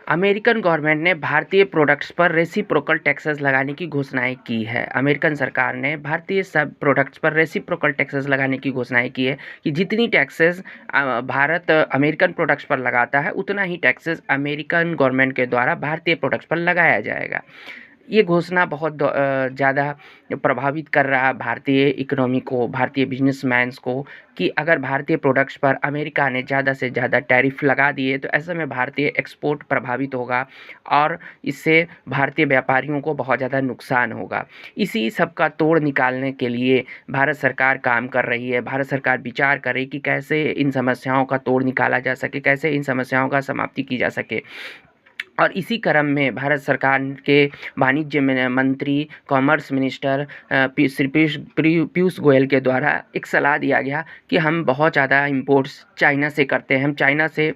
American government ने भारतीय products पर रेसिप्रोकल टैक्सेस लगाने की घोषणाएं की है। अमेरिकन सरकार ने भारतीय सब प्रोडक्ट्स पर रेसिप्रोकल टैक्सेस लगाने की घोषणाएं की है कि जितनी टैक्सेस भारत अमेरिकन प्रोडक्ट्स पर लगाता है उतना ही टैक्सेस अमेरिकन गवर्नमेंट के द्वारा भारतीय प्रोडक्ट्स पर लगाया जाएगा। ये घोषणा बहुत ज़्यादा प्रभावित कर रहा है भारतीय इकोनॉमी को, भारतीय बिजनेसमैन्स को, कि अगर भारतीय प्रोडक्ट्स पर अमेरिका ने ज़्यादा से ज़्यादा टैरिफ लगा दिए तो ऐसे में भारतीय एक्सपोर्ट प्रभावित होगा और इससे भारतीय व्यापारियों को बहुत ज़्यादा नुकसान होगा। इसी सब का तोड़ निकालने के लिए भारत सरकार काम कर रही है। भारत सरकार विचार करे कि कैसे इन समस्याओं का तोड़ निकाला जा सके, कैसे इन समस्याओं का समाप्ति की जा सके। और इसी क्रम में भारत सरकार के वाणिज्य मंत्री, कॉमर्स मिनिस्टर श्री पीयूष गोयल के द्वारा एक सलाह दिया गया कि हम बहुत ज़्यादा इंपोर्ट्स चाइना से करते हैं। हम चाइना से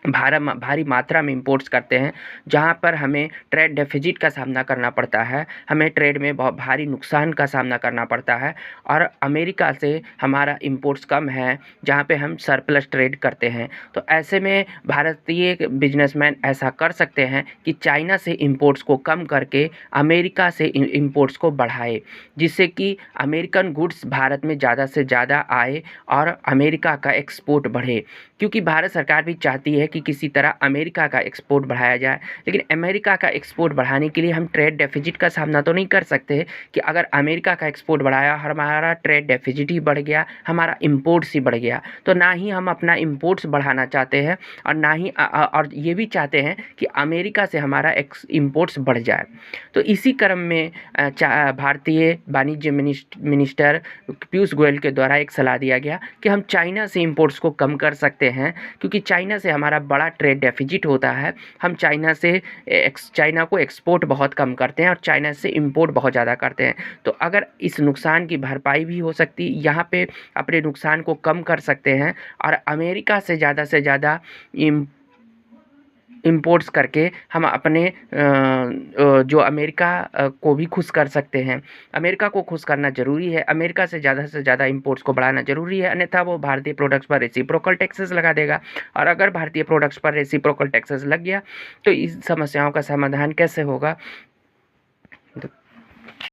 भारी मात्रा में इंपोर्ट्स करते हैं, जहां पर हमें ट्रेड डेफिसिट का सामना करना पड़ता है, हमें ट्रेड में बहुत भारी नुकसान का सामना करना पड़ता है। और अमेरिका से हमारा इंपोर्ट्स कम है, जहां पे हम सरप्लस ट्रेड करते हैं। तो ऐसे में भारतीय बिजनेसमैन ऐसा कर सकते हैं कि चाइना से इंपोर्ट्स को कम करके अमेरिका से इंपोर्ट्स को बढ़ाए, जिससे कि अमेरिकन गुड्स भारत में ज़्यादा से ज़्यादा आए और अमेरिका का एक्सपोर्ट बढ़े। क्योंकि भारत सरकार भी चाहती है कि किसी तरह अमेरिका का एक्सपोर्ट बढ़ाया जाए, लेकिन अमेरिका का एक्सपोर्ट बढ़ाने के लिए हम ट्रेड डेफिसिट का सामना तो नहीं कर सकते कि अगर अमेरिका का एक्सपोर्ट बढ़ाया, हमारा ट्रेड डेफिसिट ही बढ़ गया, हमारा इंपोर्ट्स ही बढ़ गया। तो ना ही हम अपना इंपोर्ट्स बढ़ाना चाहते हैं और ना ही और ये भी चाहते हैं कि अमेरिका से हमारा इंपोर्ट्स बढ़ जाए। तो इसी क्रम में भारतीय वाणिज्य मिनिस्टर पीयूष गोयल के द्वारा एक सलाह दिया गया कि हम चाइना से इंपोर्ट्स को कम कर सकते हैं, क्योंकि चाइना से हमारा बड़ा ट्रेड डेफिसिट होता है। हम चाइना को एक्सपोर्ट बहुत कम करते हैं और चाइना से इंपोर्ट बहुत ज़्यादा करते हैं। तो अगर इस नुकसान की भरपाई भी हो सकती, यहाँ पे अपने नुकसान को कम कर सकते हैं और अमेरिका से ज़्यादा इंपोर्ट्स करके हम अपने जो अमेरिका को भी खुश कर सकते हैं। अमेरिका को खुश करना ज़रूरी है, अमेरिका से ज़्यादा इंपोर्ट्स को बढ़ाना ज़रूरी है, अन्यथा वो भारतीय प्रोडक्ट्स पर रेसिप्रोकल टैक्सेस लगा देगा। और अगर भारतीय प्रोडक्ट्स पर रेसिप्रोकल टैक्सेस लग गया तो इस समस्याओं का समाधान कैसे होगा?